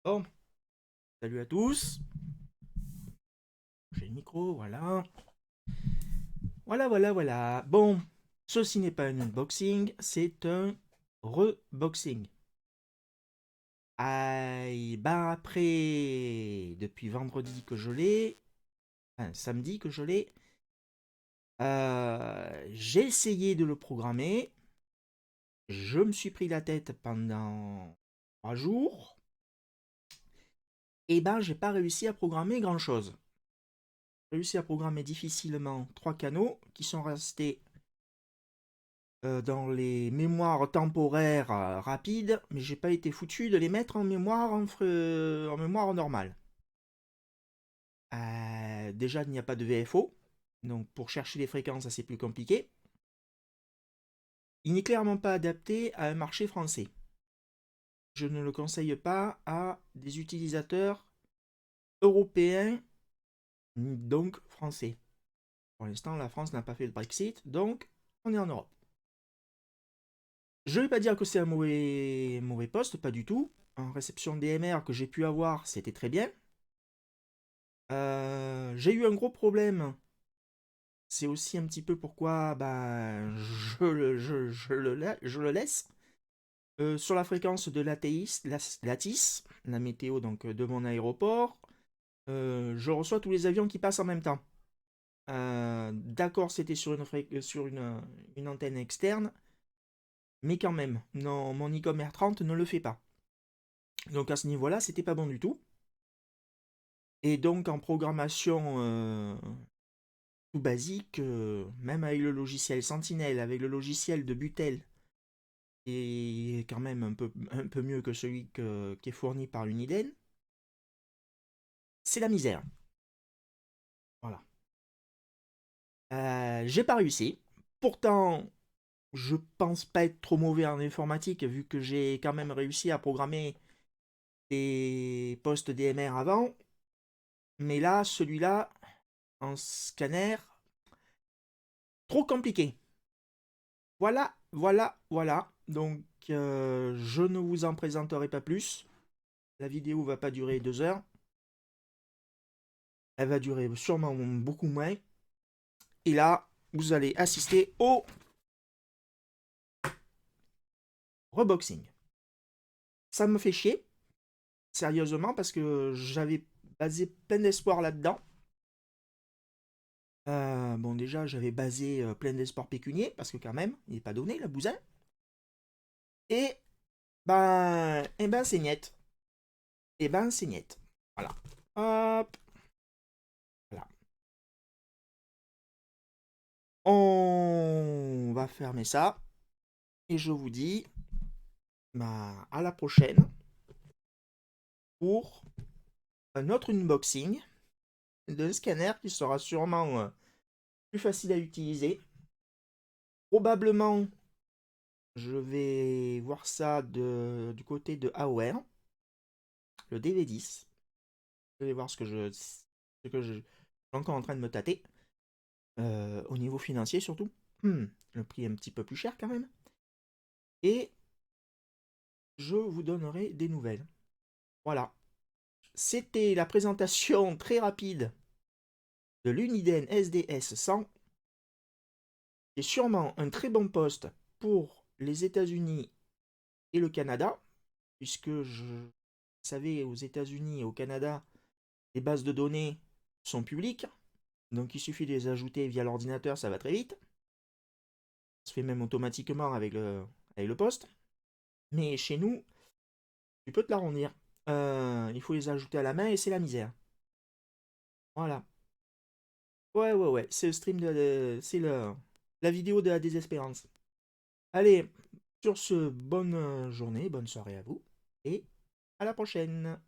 Bon, salut à tous. J'ai le micro, voilà. Voilà. Bon, ceci n'est pas un unboxing, c'est un reboxing. Aïe, ben après, depuis vendredi que je l'ai, enfin samedi que je l'ai, j'ai essayé de le programmer. Je me suis pris la tête pendant 3 jours. Et ben, j'ai pas réussi à programmer grand-chose. J'ai réussi à programmer difficilement 3 canaux qui sont restés dans les mémoires temporaires rapides, mais j'ai pas été foutu de les mettre en mémoire en mémoire normale. Déjà, il n'y a pas de VFO, donc pour chercher les fréquences, c'est plus compliqué. Il n'est clairement pas adapté à un marché français. Je ne le conseille pas à des utilisateurs européens, donc français. Pour l'instant, la France n'a pas fait le Brexit, donc on est en Europe. Je ne vais pas dire que c'est un mauvais poste, pas du tout. En réception DMR que j'ai pu avoir, c'était très bien. J'ai eu un gros problème. C'est aussi un petit peu pourquoi ben, je le laisse. Sur la fréquence de l'ATIS, la météo donc, de mon aéroport, je reçois tous les avions qui passent en même temps. D'accord, c'était sur une antenne externe, mais quand même, non, mon ICOM R30 ne le fait pas. Donc à ce niveau-là, c'était pas bon du tout. Et donc en programmation tout basique, même avec le logiciel Sentinel, avec le logiciel de Butel, qui est quand même un peu mieux que celui qui est fourni par l'Uniden, c'est la misère. Voilà. J'ai pas réussi. Pourtant, je pense pas être trop mauvais en informatique, vu que j'ai quand même réussi à programmer des postes DMR avant. Mais là, celui-là, en scanner, trop compliqué. Voilà. Donc, je ne vous en présenterai pas plus. La vidéo va pas durer 2 heures. Elle va durer sûrement beaucoup moins. Et là, vous allez assister au reboxing. Ça me fait chier, sérieusement, parce que j'avais basé plein d'espoir là-dedans. Bon, déjà, j'avais basé plein d'espoirs pécuniers, parce que quand même, il n'est pas donné, le bousin. Et ben, c'est net. Et ben, c'est net. Voilà. Hop, voilà. On va fermer ça. Et je vous dis bah, à la prochaine pour un autre unboxing d'un scanner qui sera sûrement plus facile à utiliser. Probablement, je vais voir ça du côté de AOR, le DV10. Je vais voir ce que je suis encore en train de me tâter. Au niveau financier surtout. Le prix est un petit peu plus cher quand même. Et je vous donnerai des nouvelles. Voilà. C'était la présentation très rapide de l'Uniden SDS 100. C'est sûrement un très bon poste pour les États-Unis et le Canada, puisque vous savez, aux États-Unis et au Canada, les bases de données sont publiques, donc il suffit de les ajouter via l'ordinateur, ça va très vite. Ça se fait même automatiquement avec le poste. Mais chez nous, tu peux te l'arrondir. Il faut les ajouter à la main et c'est la misère. Voilà. Ouais. C'est le stream c'est la vidéo de la désespérance. Allez, sur ce, bonne journée, bonne soirée à vous et à la prochaine.